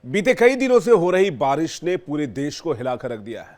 बीते कई दिनों से हो रही बारिश ने पूरे देश को हिलाकर रख दिया है।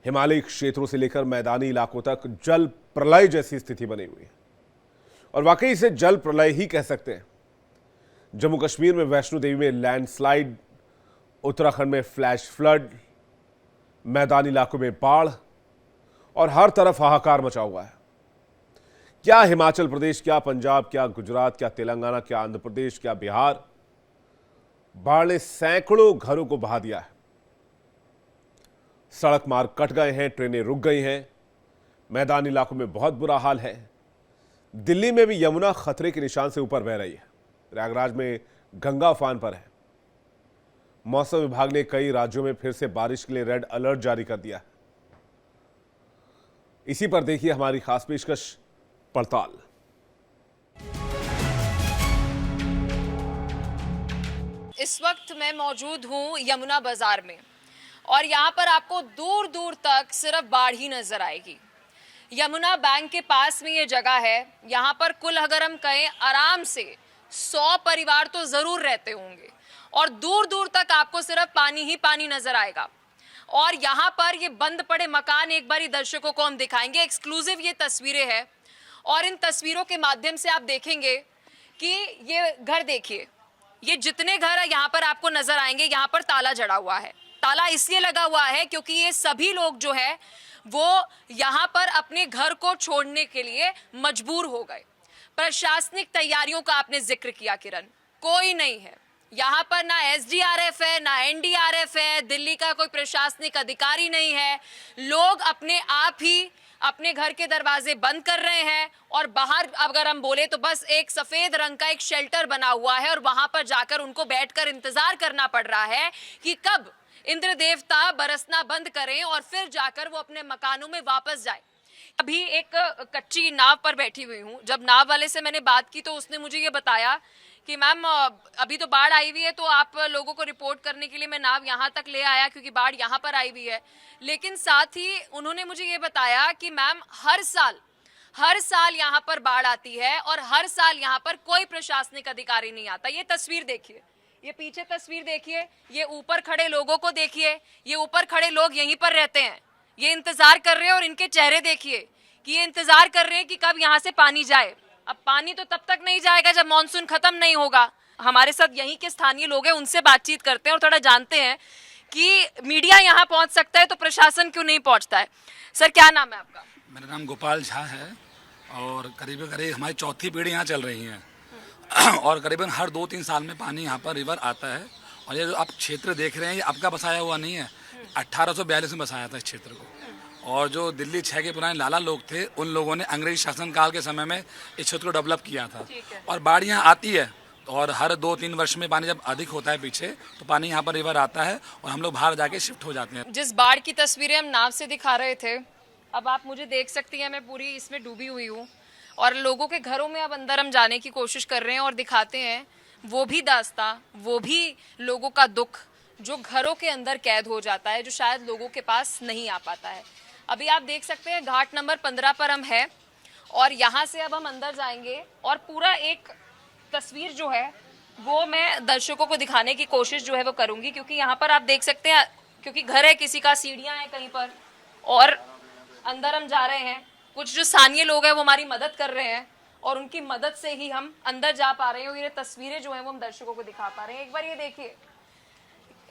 हिमालयी क्षेत्रों से लेकर मैदानी इलाकों तक जल प्रलय जैसी स्थिति बनी हुई है और वाकई इसे जल प्रलय ही कह सकते हैं। जम्मू कश्मीर में वैष्णो देवी में लैंडस्लाइड, उत्तराखंड में फ्लैश फ्लड, मैदानी इलाकों में बाढ़ और हर तरफ हाहाकार मचा हुआ है। क्या हिमाचल प्रदेश, क्या पंजाब, क्या गुजरात, क्या तेलंगाना, क्या आंध्र प्रदेश, क्या बिहार, बाढ़ ने सैकड़ों घरों को बहा दिया है। सड़क मार्ग कट गए हैं, ट्रेनें रुक गई हैं, मैदानी इलाकों में बहुत बुरा हाल है। दिल्ली में भी यमुना खतरे के निशान से ऊपर बह रही है। प्रयागराज में गंगा उफान पर है। मौसम विभाग ने कई राज्यों में फिर से बारिश के लिए रेड अलर्ट जारी कर दिया है। इसी पर देखिए हमारी खास पेशकश पड़ताल। इस वक्त मैं मौजूद हूं यमुना बाजार में और यहाँ पर आपको दूर दूर तक सिर्फ बाढ़ ही नजर आएगी। यमुना बैंक के पास में ये जगह है। यहाँ पर कुल अगर हम कहें आराम से 100 परिवार तो जरूर रहते होंगे और दूर दूर तक आपको सिर्फ पानी ही पानी नजर आएगा। और यहाँ पर ये बंद पड़े मकान एक बारी दर्शकों को हम दिखाएंगे। एक्सक्लूसिव ये तस्वीरें हैं और इन तस्वीरों के माध्यम से आप देखेंगे कि ये घर देखिए, ये जितने घर है यहाँ पर आपको नजर आएंगे, यहाँ पर ताला जड़ा हुआ है। ताला इसलिए लगा हुआ है क्योंकि ये सभी लोग जो है वो यहाँ पर अपने घर को छोड़ने के लिए मजबूर हो गए। प्रशासनिक तैयारियों का आपने जिक्र किया किरण, कोई नहीं है यहाँ पर, ना एसडीआरएफ है, ना एनडीआरएफ है, दिल्ली का कोई प्रशासनिक अधिकारी नहीं है। लोग अपने आप ही अपने घर के दरवाजे बंद कर रहे हैं और बाहर अगर हम बोले तो बस एक सफेद रंग का एक शेल्टर बना हुआ है और वहां पर जाकर उनको बैठकर इंतजार करना पड़ रहा है कि कब इंद्र देवता बरसना बंद करें और फिर जाकर वो अपने मकानों में वापस जाए। अभी एक कच्ची नाव पर बैठी हुई हूँ। जब नाव वाले से मैंने बात की तो उसने मुझे ये बताया कि मैम अभी तो बाढ़ आई हुई है, तो आप लोगों को रिपोर्ट करने के लिए मैं नाव यहाँ तक ले आया क्योंकि बाढ़ यहाँ पर आई हुई है। लेकिन साथ ही उन्होंने मुझे ये बताया कि मैम हर साल यहाँ पर बाढ़ आती है और हर साल यहाँ पर कोई प्रशासनिक अधिकारी नहीं आता। ये तस्वीर देखिए, ये पीछे तस्वीर देखिए, ये ऊपर खड़े लोगों को देखिए, ये ऊपर खड़े लोग यहीं पर रहते हैं, ये इंतजार कर रहे हैं और इनके चेहरे देखिए कि ये इंतजार कर रहे हैं कि कब यहाँ से पानी जाए। अब पानी तो तब तक नहीं जाएगा जब मॉनसून खत्म नहीं होगा। हमारे साथ यहीं के स्थानीय लोग हैं, उनसे बातचीत करते हैं और थोड़ा जानते हैं कि मीडिया यहाँ पहुँच सकता है तो प्रशासन क्यों नहीं पहुँचता है। सर, क्या नाम है आपका? मेरा नाम गोपाल झा है और करीब हमारी चौथी पीढ़ी यहाँ चल रही है और करीबन हर 2-3 साल में पानी यहाँ पर रिवर आता है। और ये जो आप क्षेत्र देख रहे हैं ये आपका बसाया हुआ नहीं है, 1842 में बसाया था इस क्षेत्र को। और जो दिल्ली 6 के पुराने लाला लोग थे उन लोगों ने अंग्रेजी शासन काल के समय में इस क्षेत्र को डेवलप किया था। और बाढ़ यहाँ आती है और हर 2-3 वर्ष में पानी जब अधिक होता है पीछे तो पानी यहाँ पर रिवर आता है और हम लोग बाहर जाके शिफ्ट हो जाते हैं। जिस बाढ़ की तस्वीरें हम नाव से दिखा रहे थे, अब आप मुझे देख सकती हैं, मैं पूरी इसमें डूबी हुई हूँ और लोगों के घरों में अब अंदर हम जाने की कोशिश कर रहे हैं और दिखाते हैं वो भी दास्तां, वो भी लोगों का दुख जो घरों के अंदर कैद हो जाता है, जो शायद लोगों के पास नहीं आ पाता है। अभी आप देख सकते हैं घाट नंबर 15 पर हम हैं और यहाँ से अब हम अंदर जाएंगे और पूरा एक तस्वीर जो है वो मैं दर्शकों को दिखाने की कोशिश जो है वो करूंगी, क्योंकि यहाँ पर आप देख सकते हैं, क्योंकि घर है किसी का, सीढ़ियाँ हैं कहीं पर और अंदर हम जा रहे हैं। कुछ जो स्थानीय लोग हैं वो हमारी मदद कर रहे हैं और उनकी मदद से ही हम अंदर जा पा रहे हैं और ये तस्वीरें जो हैं वो हम दर्शकों को दिखा पा रहे हैं। एक बार ये देखिए,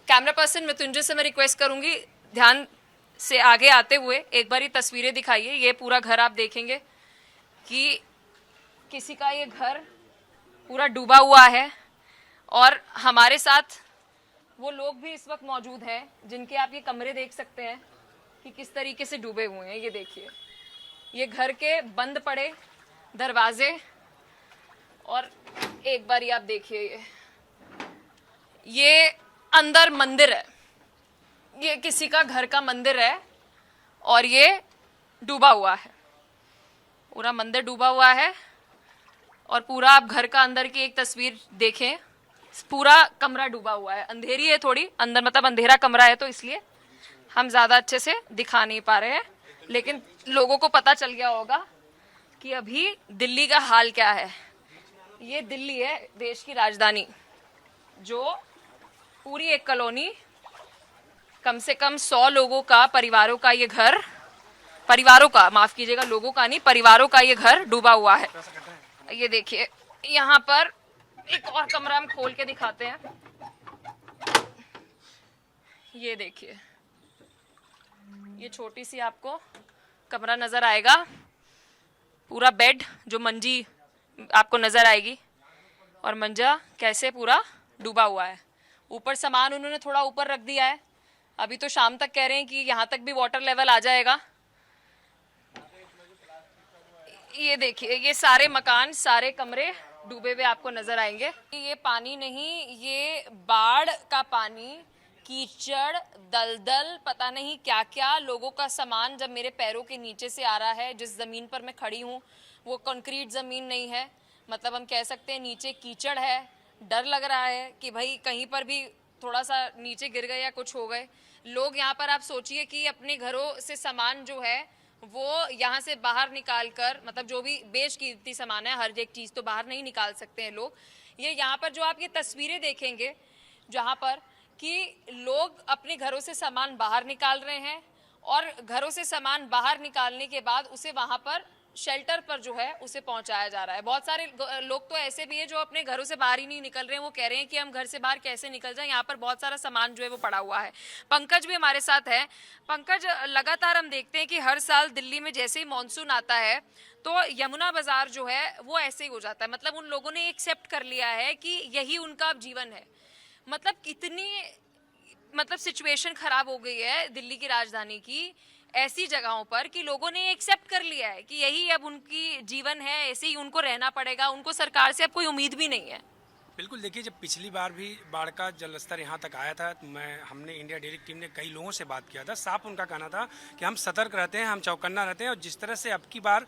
कैमरा पर्सन मृत्युंजय से मैं रिक्वेस्ट करूंगी ध्यान से आगे आते हुए एक बार ये तस्वीरें दिखाइए। ये पूरा घर आप देखेंगे कि किसी का ये घर पूरा डूबा हुआ है और हमारे साथ वो लोग भी इस वक्त मौजूद हैं जिनके आप ये कमरे देख सकते हैं कि किस तरीके से डूबे हुए हैं। ये देखिए, ये घर के बंद पड़े दरवाजे और एक बार ये आप देखिए, ये अंदर मंदिर है, ये किसी का घर का मंदिर है और ये डूबा हुआ है, पूरा मंदिर डूबा हुआ है। और पूरा आप घर का अंदर की एक तस्वीर देखें, पूरा कमरा डूबा हुआ है। अंधेरी है थोड़ी अंदर, मतलब अंधेरा कमरा है तो इसलिए हम ज़्यादा अच्छे से दिखा नहीं पा रहे हैं, लेकिन लोगों को पता चल गया होगा कि अभी दिल्ली का हाल क्या है। ये दिल्ली है, देश की राजधानी, जो पूरी एक कॉलोनी, कम से कम 100 लोगों का, परिवारों का ये घर, परिवारों का, माफ कीजिएगा, लोगों का नहीं, परिवारों का ये घर डूबा हुआ है। ये देखिए, यहाँ पर एक और कमरा हम खोल के दिखाते हैं। ये देखिए, ये छोटी सी आपको कमरा नजर आएगा, पूरा बेड, जो मंजी आपको नजर आएगी, और मंजा कैसे पूरा डूबा हुआ है। ऊपर सामान उन्होंने थोड़ा ऊपर रख दिया है, अभी तो शाम तक कह रहे हैं कि यहाँ तक भी वाटर लेवल आ जाएगा। ये देखिए, ये सारे मकान, सारे कमरे डूबे हुए आपको नजर आएंगे। ये पानी नहीं, ये बाढ़ का पानी, कीचड़, दलदल, पता नहीं क्या क्या, लोगों का सामान जब मेरे पैरों के नीचे से आ रहा है। जिस जमीन पर मैं खड़ी हूँ वो कंक्रीट जमीन नहीं है, मतलब हम कह सकते हैं नीचे कीचड़ है। डर लग रहा है कि भाई कहीं पर भी थोड़ा सा नीचे गिर गए या कुछ हो गए। लोग यहाँ पर, आप सोचिए कि अपने घरों से सामान जो है वो यहाँ से बाहर निकाल कर, मतलब जो भी बेशकीमती सामान है, हर एक चीज़ तो बाहर नहीं निकाल सकते हैं लोग। ये यहाँ पर जो आप ये तस्वीरें देखेंगे, जहाँ पर कि लोग अपने घरों से सामान बाहर निकाल रहे हैं, और घरों से सामान बाहर निकालने के बाद उसे वहाँ पर शेल्टर पर जो है उसे पहुंचाया जा रहा है। बहुत सारे लोग तो ऐसे भी है जो अपने घरों से बाहर ही नहीं निकल रहे हैं, वो कह रहे हैं कि हम घर से बाहर कैसे निकल जाएं, यहाँ पर बहुत सारा सामान जो है वो पड़ा हुआ है। पंकज भी हमारे साथ है। पंकज, लगातार हम देखते हैं कि हर साल दिल्ली में जैसे ही मानसून आता है तो यमुना बाजार जो है वो ऐसे ही हो जाता है, मतलब उन लोगों ने एक्सेप्ट कर लिया है कि यही उनका अब जीवन है। मतलब कितनी, मतलब सिचुएशन खराब हो गई है दिल्ली की राजधानी की ऐसी जगहों पर कि लोगों ने एक्सेप्ट कर लिया है कि यही अब उनकी जीवन है, ऐसे ही उनको रहना पड़ेगा, उनको सरकार से अब कोई उम्मीद भी नहीं है। बिल्कुल, देखिए, जब पिछली बार भी बाढ़ का जलस्तर यहाँ तक आया था, तो हमने इंडिया डेली टीम ने कई लोगों से बात किया था। साफ उनका कहना था कि हम सतर्क रहते हैं, हम चौकन्ना रहते हैं, और जिस तरह से अब की बार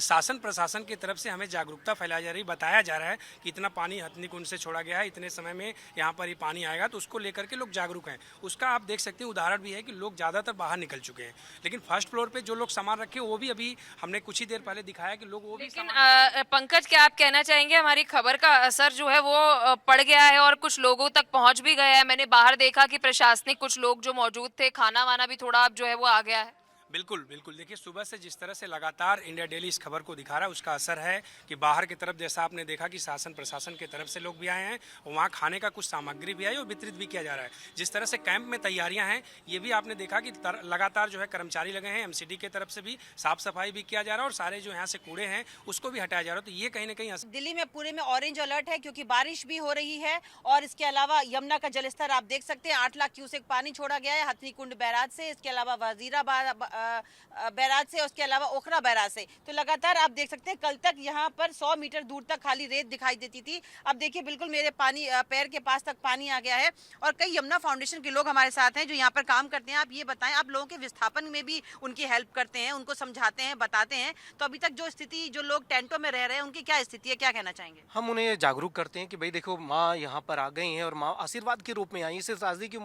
शासन प्रशासन की तरफ से हमें जागरूकता फैलाई जा रही, बताया जा रहा है कि इतना पानी हथनी कुंड से छोड़ा गया है, इतने समय में यहाँ पर ही पानी आएगा, तो उसको लेकर के लोग जागरूक हैं। उसका आप देख सकते हैं उदाहरण भी है कि लोग ज़्यादातर बाहर निकल चुके हैं, लेकिन फर्स्ट फ्लोर पर जो लोग सामान रखे वो भी अभी हमने कुछ ही देर पहले दिखाया कि लोग वो भी। लेकिन पंकज, क्या आप कहना चाहेंगे हमारी खबर का असर जो है वो पड़ गया है और कुछ लोगों तक पहुंच भी गया है? मैंने बाहर देखा कि प्रशासनिक कुछ लोग जो मौजूद थे, खाना वाना भी थोड़ा अब जो है वो आ गया है। बिल्कुल बिल्कुल, देखिए, सुबह से जिस तरह से लगातार इंडिया डेली इस खबर को दिखा रहा है, उसका असर है कि बाहर की तरफ, जैसा आपने देखा कि शासन प्रशासन की तरफ से लोग भी आए हैं, और वहाँ खाने का कुछ सामग्री भी आई और वितरित भी किया जा रहा है। जिस तरह से कैंप में तैयारियां हैं, ये भी आपने देखा कि लगातार जो है कर्मचारी लगे हैं, एमसीडी की तरफ से भी साफ सफाई भी किया जा रहा है, और सारे जो यहाँ से कूड़े हैं उसको भी हटाया जा रहा है। तो ये कहीं ना कहीं दिल्ली में पूरे में ऑरेंज अलर्ट है, क्योंकि बारिश भी हो रही है, और इसके अलावा यमुना का जलस्तर आप देख सकते हैं, 8 लाख क्यूसेक पानी छोड़ा गया है हथनी कुंड बैराज से, इसके अलावा वजीराबाद बैराज से, उसके अलावा ओखरा बैराज से। तो लगातार आप देख सकते हैं, कल तक यहाँ पर 100 मीटर दूर तक खाली रेत दिखाई देती थी, अब देखिए बिल्कुल मेरे पैर के पास तक पानी आ गया है। और कई यमुना फाउंडेशन के लोग हमारे साथ हैं जो यहाँ पर काम करते हैं। आप ये बताएं, आप लोगों के विस्थापन में भी उनकी हेल्प करते हैं, उनको समझाते हैं, बताते हैं, तो अभी तक जो स्थिति, जो लोग टेंटों में रह रहे हैं, उनकी क्या स्थिति है, क्या कहना चाहेंगे? हम उन्हें जागरूक करते हैं कि भाई देखो, माँ यहाँ पर आ गई हैं और माँ आशीर्वाद के रूप में आई, इसे त्रासदी के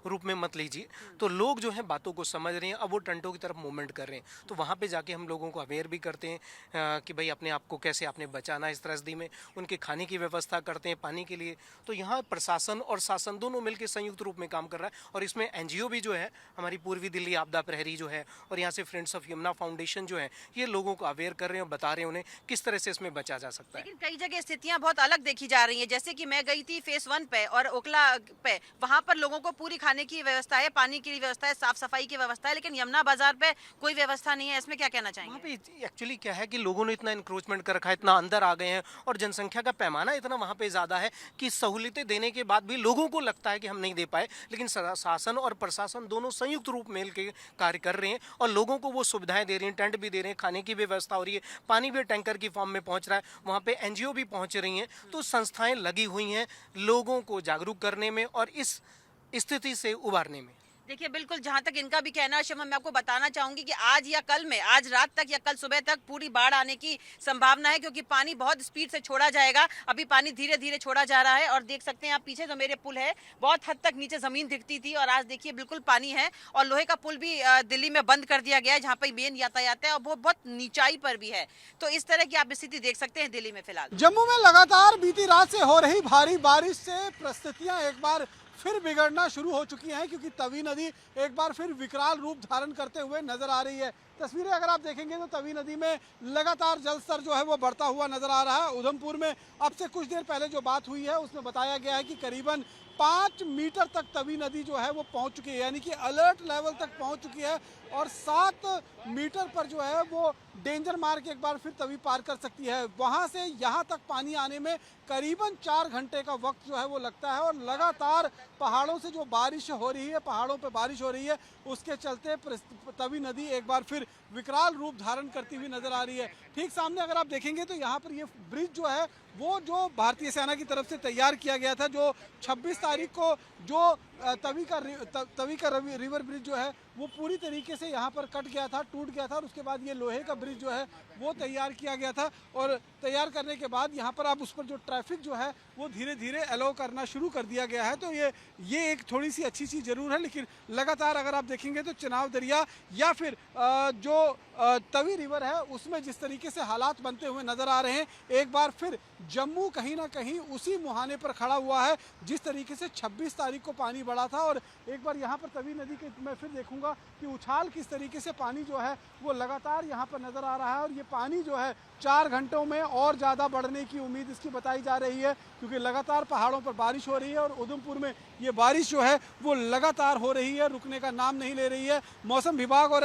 रूप में मत लीजिए। तो लोग जो है बातों को समझ रहे हैं, अब वो टेंटों की तरफ मूवमेंट कर रहे हैं, तो वहाँ पे जाके हम लोगों को अवेयर भी करते हैं कि भाई अपने आप को कैसे आपने बचाना इस त्रासदी में। उनके खाने की व्यवस्था करते हैं, पानी के लिए। तो यहाँ प्रशासन और शासन दोनों मिलकर संयुक्त रूप में काम कर रहा है, और इसमें एनजीओ भी जो है, हमारी पूर्वी दिल्ली आपदा प्रहरी जो है, और यहाँ से फ्रेंड्स ऑफ यमुना फाउंडेशन जो है, ये लोगों को अवेयर कर रहे हैं और बता रहे हैं उन्हें किस तरह से इसमें बचा जा सकता है। लेकिन कई जगह स्थितियां बहुत अलग देखी जा रही हैं, जैसे कि मैं गई थी फेस 1 पे और ओखला पे, वहाँ पर लोगों को पूरी खाने की व्यवस्था है, पानी की व्यवस्था है, साफ सफाई की व्यवस्था है, लेकिन यमुना बाजार पे कोई व्यवस्था नहीं है। इसमें क्या कहना चाहेंगे? वहाँ पे एक्चुअली क्या है कि लोगों ने इतना इंक्रोचमेंट कर रखा है, इतना अंदर आ गए हैं, और जनसंख्या का पैमाना इतना वहाँ पे ज़्यादा है कि सहूलियतें देने के बाद भी लोगों को लगता है कि हम नहीं दे पाए। लेकिन शासन और प्रशासन दोनों संयुक्त रूप मिल के कार्य कर रहे हैं, और लोगों को वो सुविधाएं दे रही हैं, टेंट भी दे रहे हैं, खाने की व्यवस्था हो रही है, पानी भी टैंकर की फॉर्म में पहुँच रहा है, वहाँ पे एनजीओ भी पहुँच रही हैं। तो संस्थाएं लगी हुई हैं लोगों को जागरूक करने में और इस स्थिति से उबारने में। देखिए बिल्कुल, जहां तक इनका भी कहना है शिवम, मैं आपको बताना चाहूंगी कि आज या कल में, आज रात तक या कल सुबह तक पूरी बाढ़ आने की संभावना है, क्योंकि पानी बहुत स्पीड से छोड़ा जाएगा। अभी पानी धीरे धीरे छोड़ा जा रहा है और देख सकते हैं आप पीछे जो मेरे पुल है, बहुत हद तक नीचे जमीन दिखती थी और आज देखिए बिल्कुल पानी है। और लोहे का पुल भी दिल्ली में बंद कर दिया गया है, जहाँ पर मेन यातायात है और वो बहुत नीचाई पर भी है। तो इस तरह की आप स्थिति देख सकते हैं दिल्ली में फिलहाल। जम्मू में लगातार बीती रात से हो रही भारी बारिश से परिस्थितियां एक बार फिर बिगड़ना शुरू हो चुकी हैं, क्योंकि तवी नदी एक बार फिर विकराल रूप धारण करते हुए नजर आ रही है। तस्वीरें अगर आप देखेंगे तो तवी नदी में लगातार जलस्तर जो है वो बढ़ता हुआ नजर आ रहा है। उधमपुर में अब से कुछ देर पहले जो बात हुई है उसमें बताया गया है कि करीबन 5 मीटर तक तवी नदी जो है वो पहुंच चुकी है, यानी कि अलर्ट लेवल तक पहुंच चुकी है और 7 मीटर पर जो है वो डेंजर मार्क एक बार फिर तवी पार कर सकती है। वहां से यहां तक पानी आने में करीबन 4 घंटे का वक्त जो है वो लगता है और लगातार पहाड़ों से जो बारिश हो रही है, पहाड़ों पे बारिश हो रही है, उसके चलते तवी नदी एक बार फिर विकराल रूप धारण करती हुई नजर आ रही है। ठीक सामने अगर आप देखेंगे तो यहाँ पर ये ब्रिज जो है वो जो भारतीय सेना की तरफ से तैयार किया गया था, जो 26 तारीख को जो तवी का रिवर ब्रिज जो है वो पूरी तरीके से यहाँ पर कट गया था, टूट गया था और उसके बाद ये लोहे का ब्रिज जो है वो तैयार किया गया था और तैयार करने के बाद यहाँ पर अब उस पर जो ट्रैफिक जो है वो धीरे धीरे अलाउ करना शुरू कर दिया गया है। तो ये एक थोड़ी सी अच्छी चीज़ जरूर है, लेकिन लगातार अगर आप देखेंगे तो चनाव दरिया या फिर जो तवी रिवर है उसमें जिस तरीके से हालात बनते हुए नजर आ रहे हैं, एक बार फिर जम्मू कहीं ना कहीं उसी मुहाने पर खड़ा हुआ है जिस तरीके से 26 तारीख को पानी बढ़ा था। और एक बार यहाँ पर तवी नदी के मैं फिर देखूंगा कि उछाल किस तरीके से पानी जो है वो लगातार यहाँ पर नजर आ रहा है और ये पानी जो है 4 घंटों में और ज़्यादा बढ़ने की उम्मीद इसकी बताई जा रही है, क्योंकि लगातार पहाड़ों पर बारिश हो रही है और उधमपुर में ये बारिश जो है वो लगातार हो रही है, रुकने का नाम नहीं ले रही है। मौसम विभाग और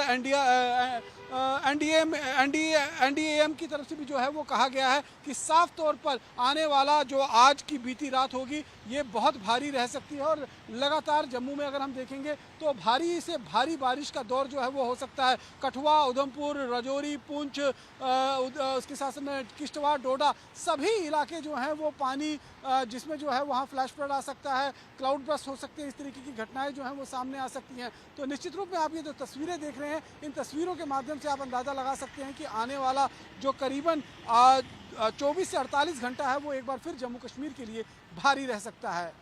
एनडीएम की तरफ से भी जो है वो कहा गया है कि साफ तौर पर आने वाला जो आज की बीती रात होगी ये बहुत भारी रह सकती है और लगातार जम्मू में अगर हम देखेंगे तो भारी से भारी बारिश का दौर जो है वो हो सकता है। कठुआ, उधमपुर, राजौरी, पुंछ, उसके साथ में किश्तवाड़, डोडा सभी इलाके जो हैं वो पानी जिसमें जो है वहाँ फ्लैश फ्लड आ सकता है, क्लाउड बर्स्ट हो सकते हैं, इस तरीके की घटनाएं जो हैं वो सामने आ सकती हैं। तो निश्चित रूप में आप ये जो तस्वीरें देख रहे हैं, इन तस्वीरों के माध्यम से आप अंदाज़ा लगा सकते हैं कि आने वाला जो करीबन 24 से 48 घंटा है वो एक बार फिर जम्मू कश्मीर के लिए भारी रह सकता है।